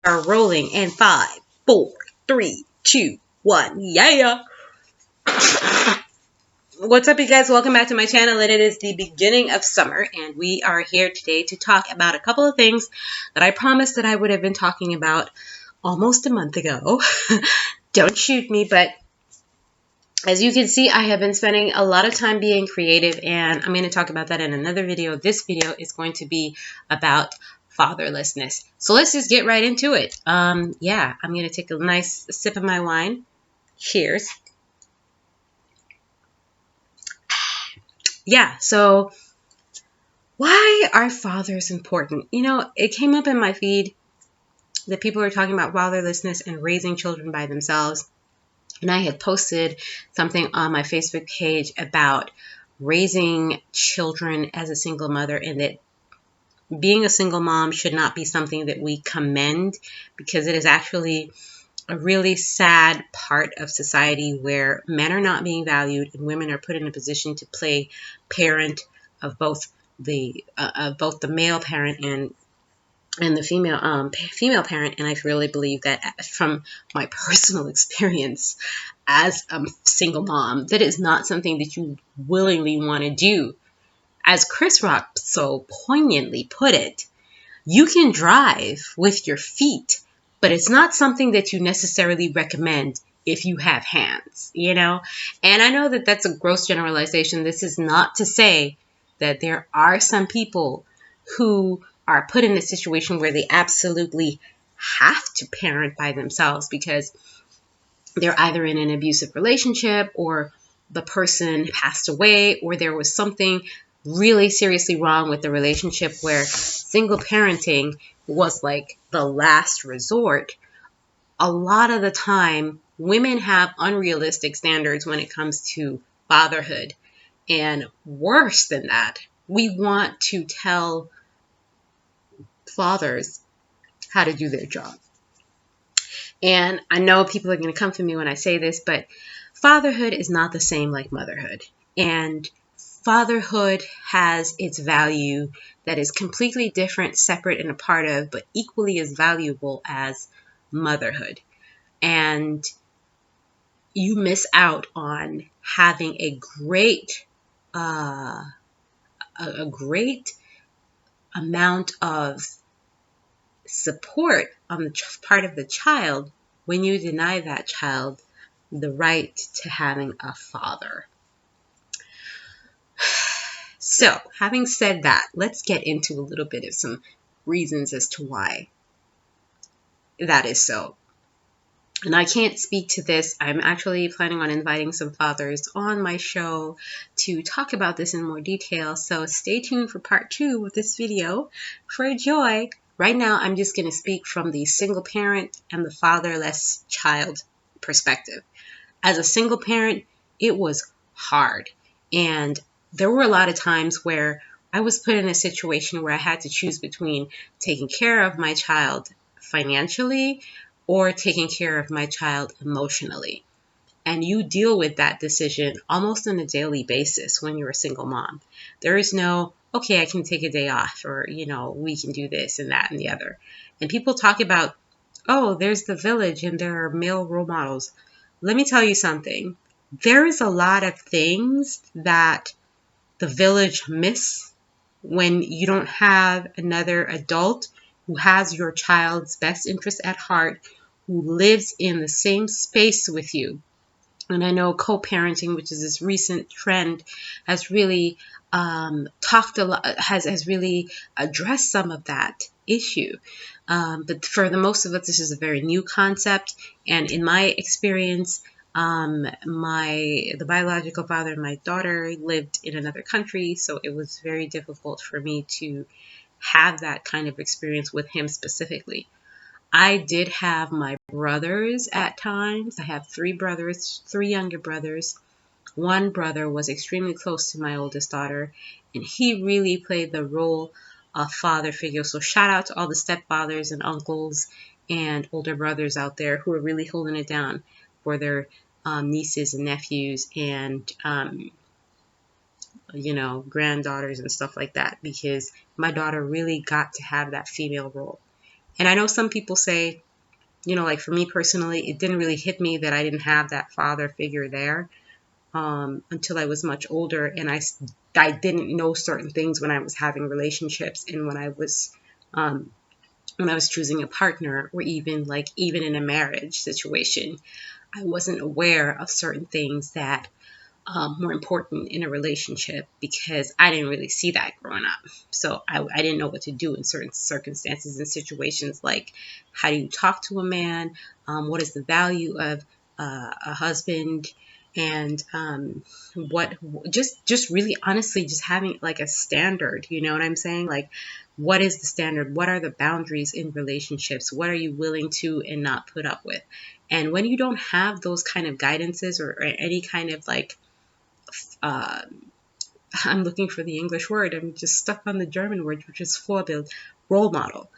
Are rolling in 5, 4, 3, 2, 1. Yeah. What's up, you guys? Welcome back to my channel. And it is the beginning of summer, and we are here today to talk about a couple of things that I promised that I would have been talking about almost a month ago. Don't shoot me, but as you can see, I have been spending a lot of time being creative, and I'm going to talk about that in another video. This video is going to be about fatherlessness. So let's just get right into it. Yeah, I'm going to take a nice sip of my wine. Cheers. Yeah, so why are fathers important? You know, it came up in my feed that people are talking about fatherlessness and raising children by themselves. And I had posted something on my Facebook page about raising children as a single mother, and that being a single mom should not be something that we commend, because it is actually a really sad part of society where men are not being valued and women are put in a position to play parent of both the male parent and the female parent. And I really believe that from my personal experience as a single mom, that is not something that you willingly want to do. As Chris Rock so poignantly put it, you can drive with your feet, but it's not something that you necessarily recommend if you have hands, you know? And I know that that's a gross generalization. This is not to say that there are some people who are put in a situation where they absolutely have to parent by themselves because they're either in an abusive relationship, or the person passed away, or there was something really seriously wrong with the relationship where single parenting was like the last resort. A lot of the time, women have unrealistic standards when it comes to fatherhood. And worse than that, we want to tell fathers how to do their job. And I know people are going to come for me when I say this, but fatherhood is not the same like motherhood. And fatherhood has its value that is completely different, separate, and a part of, but equally as valuable as motherhood. And you miss out on having a great amount of support on the part of the child when you deny that child the right to having a father. So, having said that, let's get into a little bit of some reasons as to why that is so. And I can't speak to this. I'm actually planning on inviting some fathers on my show to talk about this in more detail. So stay tuned for part 2 of this video for joy. Right now, I'm just going to speak from the single parent and the fatherless child perspective. As a single parent, it was hard. And there were a lot of times where I was put in a situation where I had to choose between taking care of my child financially or taking care of my child emotionally. And you deal with that decision almost on a daily basis when you're a single mom. There is no, okay, I can take a day off, or, you know, we can do this and that and the other. And people talk about, oh, there's the village and there are male role models. Let me tell you something. There is a lot of things that the village miss when you don't have another adult who has your child's best interest at heart, who lives in the same space with you. And I know co-parenting, which is this recent trend, has really talked a lot, has really addressed some of that issue. But for the most of us, this is a very new concept. And in my experience, the biological father of my daughter lived in another country, so it was very difficult for me to have that kind of experience with him specifically. I did have my brothers at times. I have 3 brothers, 3 younger brothers. One brother was extremely close to my oldest daughter, and he really played the role of father figure. So shout out to all the stepfathers and uncles and older brothers out there who are really holding it down for their nieces and nephews and granddaughters and stuff like that, because my daughter really got to have that female role. And I know some people say, like for me personally, it didn't really hit me that I didn't have that father figure there until I was much older, and I didn't know certain things when I was having relationships and um, when I was choosing a partner, or even in a marriage situation. I wasn't aware of certain things that more important in a relationship because I didn't really see that growing up. So I didn't know what to do in certain circumstances and situations, like how do you talk to a man, what is the value of a husband, and what just really honestly just having like a standard. You know what I'm saying? Like, what is the standard? What are the boundaries in relationships? What are you willing to and not put up with? And when you don't have those kind of guidances or any kind of like uh, I'm looking for the English word. I'm just stuck on the German word, which is Vorbild, role model.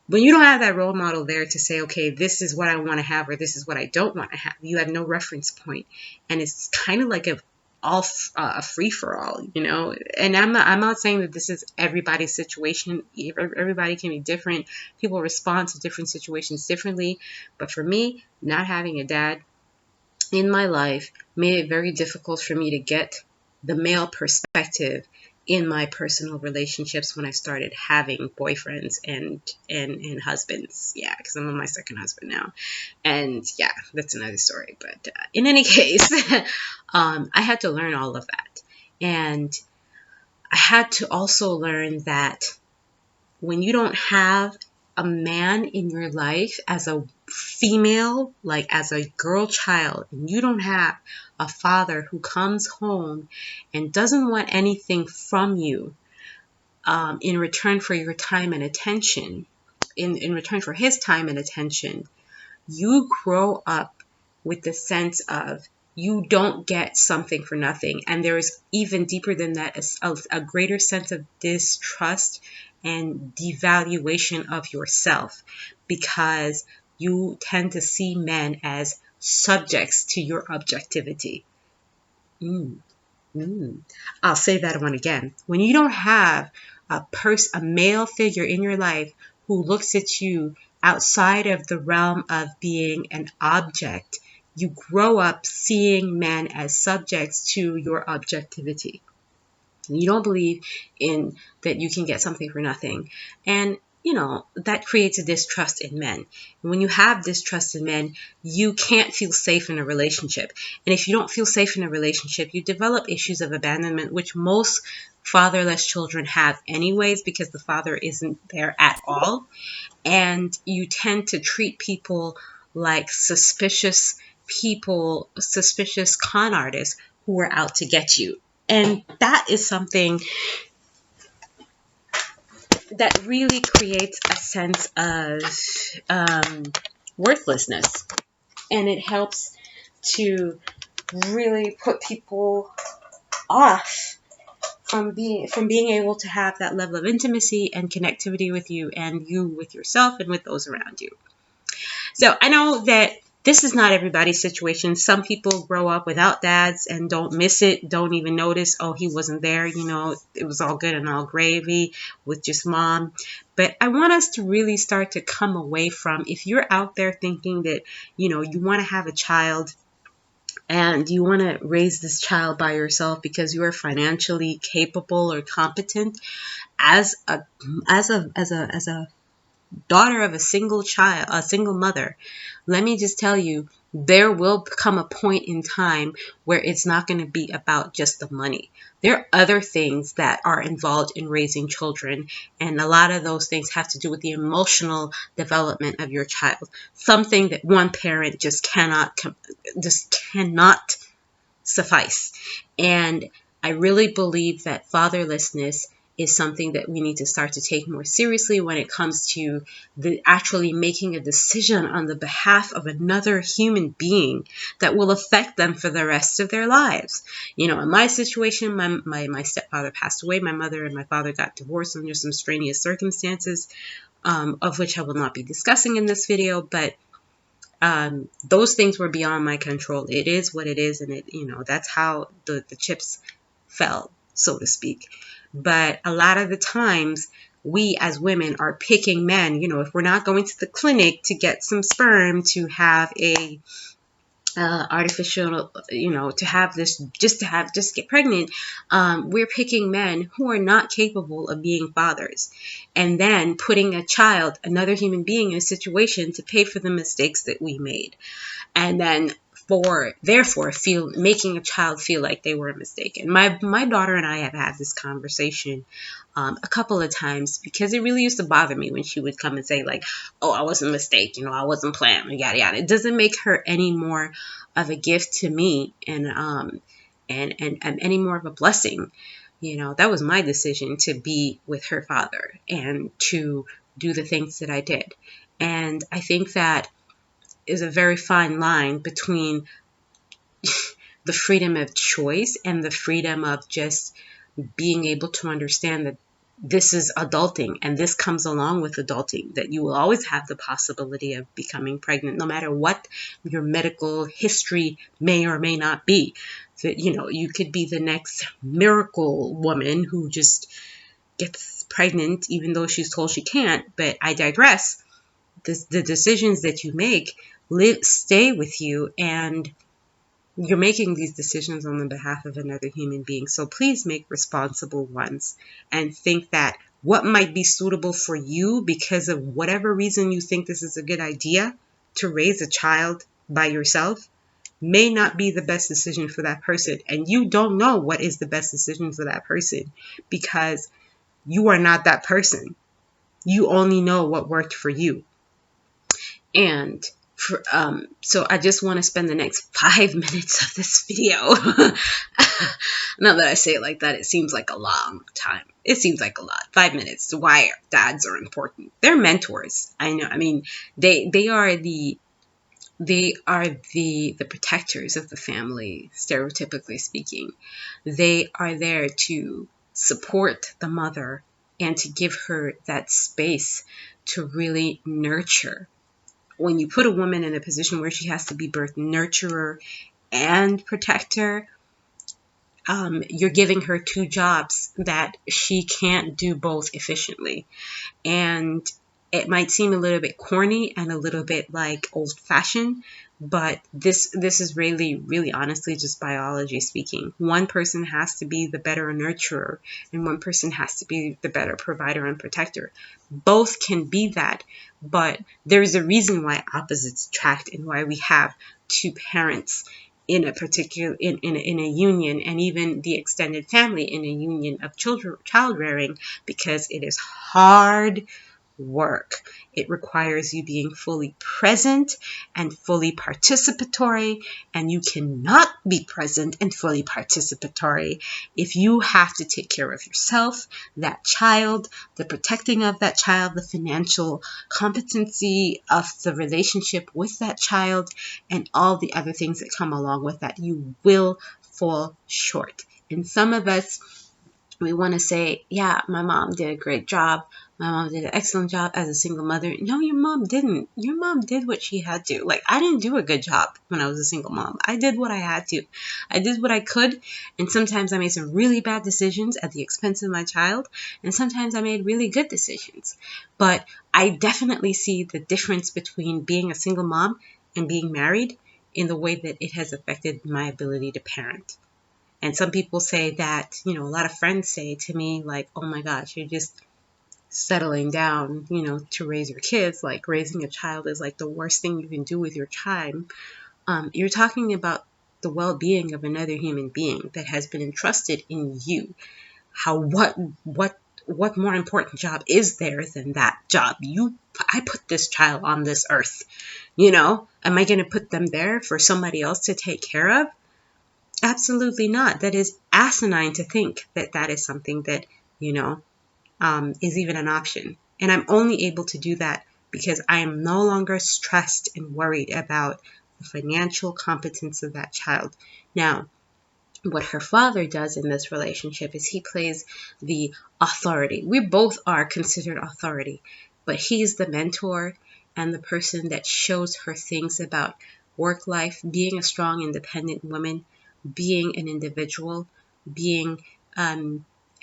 When you don't have that role model there to say, okay, this is what I want to have or this is what I don't want to have, you have no reference point, and it's kind of like a free for all, And I'm not saying that this is everybody's situation. Everybody can be different. People respond to different situations differently. But for me, not having a dad in my life made it very difficult for me to get the male perspective in my personal relationships when I started having boyfriends and husbands. Yeah, because I'm on my second husband now. And yeah, that's another story. But in any case, I had to learn all of that. And I had to also learn that when you don't have a man in your life as a female, like as a girl child, and you don't have a father who comes home and doesn't want anything from you in return for your time and attention, in return for his time and attention, you grow up with the sense of you don't get something for nothing. And there is even deeper than that, a greater sense of distrust and devaluation of yourself because you tend to see men as subjects to your objectivity. Mm. I'll say that one again. When you don't have a male figure in your life who looks at you outside of the realm of being an object, you grow up seeing men as subjects to your objectivity. And you don't believe in that you can get something for nothing. And that creates a distrust in men. And when you have distrust in men, you can't feel safe in a relationship. And if you don't feel safe in a relationship, you develop issues of abandonment, which most fatherless children have anyways, because the father isn't there at all. And you tend to treat people like suspicious con artists who are out to get you. And that is something that really creates a sense of worthlessness. And it helps to really put people off from being able to have that level of intimacy and connectivity with you and you with yourself and with those around you. So I know that this is not everybody's situation. Some people grow up without dads and don't miss it, don't even notice, oh, he wasn't there, it was all good and all gravy with just mom. But I want us to really start to come away from, if you're out there thinking that, you want to have a child and you want to raise this child by yourself because you are financially capable or competent, as a daughter of a single mother, let me just tell you, there will come a point in time where it's not going to be about just the money. There are other things that are involved in raising children, and a lot of those things have to do with the emotional development of your child. Something that one parent just cannot suffice. And I really believe that fatherlessness is something that we need to start to take more seriously when it comes to actually making a decision on the behalf of another human being that will affect them for the rest of their lives. In my situation, my stepfather passed away. My mother and my father got divorced under some strenuous circumstances, of which I will not be discussing in this video, but those things were beyond my control. It is what it is, and that's how the chips fell, so to speak. But a lot of the times, we as women are picking men, if we're not going to the clinic to get some sperm to have a artificial, to have this, just get pregnant, we're picking men who are not capable of being fathers, and then putting another human being in a situation to pay for the mistakes that we made, and then therefore making a child feel like they were mistaken. My daughter and I have had this conversation a couple of times, because it really used to bother me when she would come and say like, oh, I was a mistake, I wasn't planned, yada yada. It doesn't make her any more of a gift to me, and any more of a blessing. That was my decision to be with her father and to do the things that I did. And I think that is a very fine line between the freedom of choice and the freedom of just being able to understand that this is adulting, and this comes along with adulting, that you will always have the possibility of becoming pregnant, no matter what your medical history may or may not be. That, you could be the next miracle woman who just gets pregnant even though she's told she can't. But I digress. The decisions that you make stay with you, and you're making these decisions on the behalf of another human being. So please make responsible ones, and think that what might be suitable for you, because of whatever reason you think this is a good idea to raise a child by yourself, may not be the best decision for that person. And you don't know what is the best decision for that person, because you are not that person. You only know what worked for you. And so I just want to spend the next 5 minutes of this video. Now that I say it like that, it seems like a long time. It seems like a lot. 5 minutes. Why dads are important. They're mentors. I know. I mean, they are the protectors of the family, stereotypically speaking. They are there to support the mother and to give her that space to really nurture. When you put a woman in a position where she has to be both nurturer and protector, you're giving her two jobs that she can't do both efficiently. And it might seem a little bit corny and a little bit like old-fashioned, but this is really, really honestly just biology speaking. One person has to be the better nurturer, and one person has to be the better provider and protector. Both can be that, but there's a reason why opposites attract, and why we have two parents in a particular in a union, and even the extended family in a union of child rearing, because it is hard work. It requires you being fully present and fully participatory, and you cannot be present and fully participatory if you have to take care of yourself, that child, the protecting of that child, the financial competency of the relationship with that child, and all the other things that come along with that. You will fall short. And some of us, we want to say, yeah, my mom did a great job. My mom did an excellent job as a single mother. No, your mom didn't. Your mom did what she had to. Like, I didn't do a good job when I was a single mom. I did what I had to. I did what I could. And sometimes I made some really bad decisions at the expense of my child. And sometimes I made really good decisions. But I definitely see the difference between being a single mom and being married in the way that it has affected my ability to parent. And some people say that, a lot of friends say to me, like, oh my gosh, you're just settling down, to raise your kids. Like, raising a child is like the worst thing you can do with your time. You're talking about the well-being of another human being that has been entrusted in you. What more important job is there than that job? I put this child on this earth, am I going to put them there for somebody else to take care of? Absolutely not. That is asinine to think that that is something that, is even an option. And I'm only able to do that because I am no longer stressed and worried about the financial competence of that child. Now, what her father does in this relationship is he plays the authority. We both are considered authority, but he's the mentor and the person that shows her things about work life, being a strong, independent woman, being an individual, being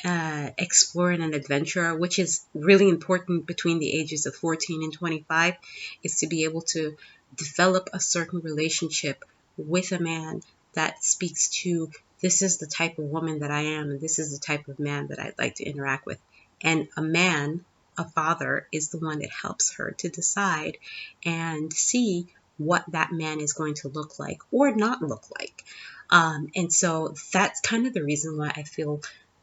exploring an adventure, which is really important between the ages of 14 and 25, is to be able to develop a certain relationship with a man that speaks to, this is the type of woman that I am, and this is the type of man that I'd like to interact with. And a man, a father, is the one that helps her to decide and see what that man is going to look like or not look like. And so that's kind of the reason why I feel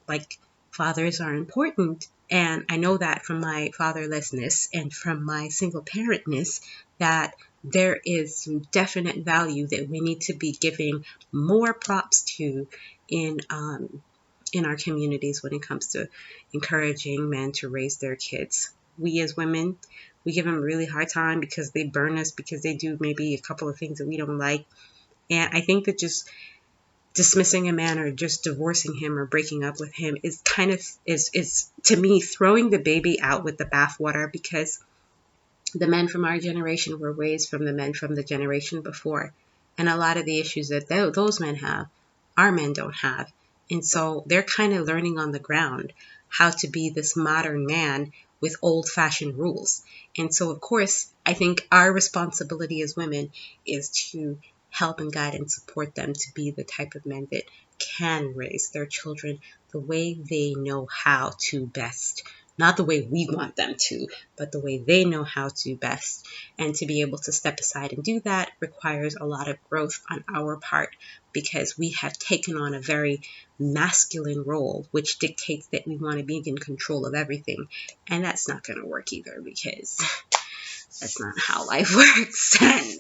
like fathers are important. And I know that from my fatherlessness and from my single parentness, that there is some definite value that we need to be giving more props to in our communities when it comes to encouraging men to raise their kids. We as women, we give them a really hard time because they burn us, because they do maybe a couple of things that we don't like. And I think that just dismissing a man or just divorcing him or breaking up with him is kind of is to me throwing the baby out with the bathwater, because the men from our generation were raised from the men from the generation before, and a lot of the issues that those men have, our men don't have. And so they're kind of learning on the ground how to be this modern man with old-fashioned rules. And so, of course, I think our responsibility as women is to help and guide and support them to be the type of men that can raise their children the way they know how to best. Not the way we want them to, but the way they know how to best. And to be able to step aside and do that requires a lot of growth on our part, because we have taken on a very masculine role, which dictates that we want to be in control of everything. And that's not going to work either, because that's not how life works. And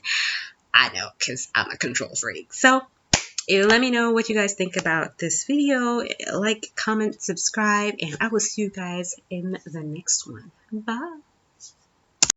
I know, because I'm a control freak. So let me know what you guys think about this video. Like, comment, subscribe, and I will see you guys in the next one. Bye.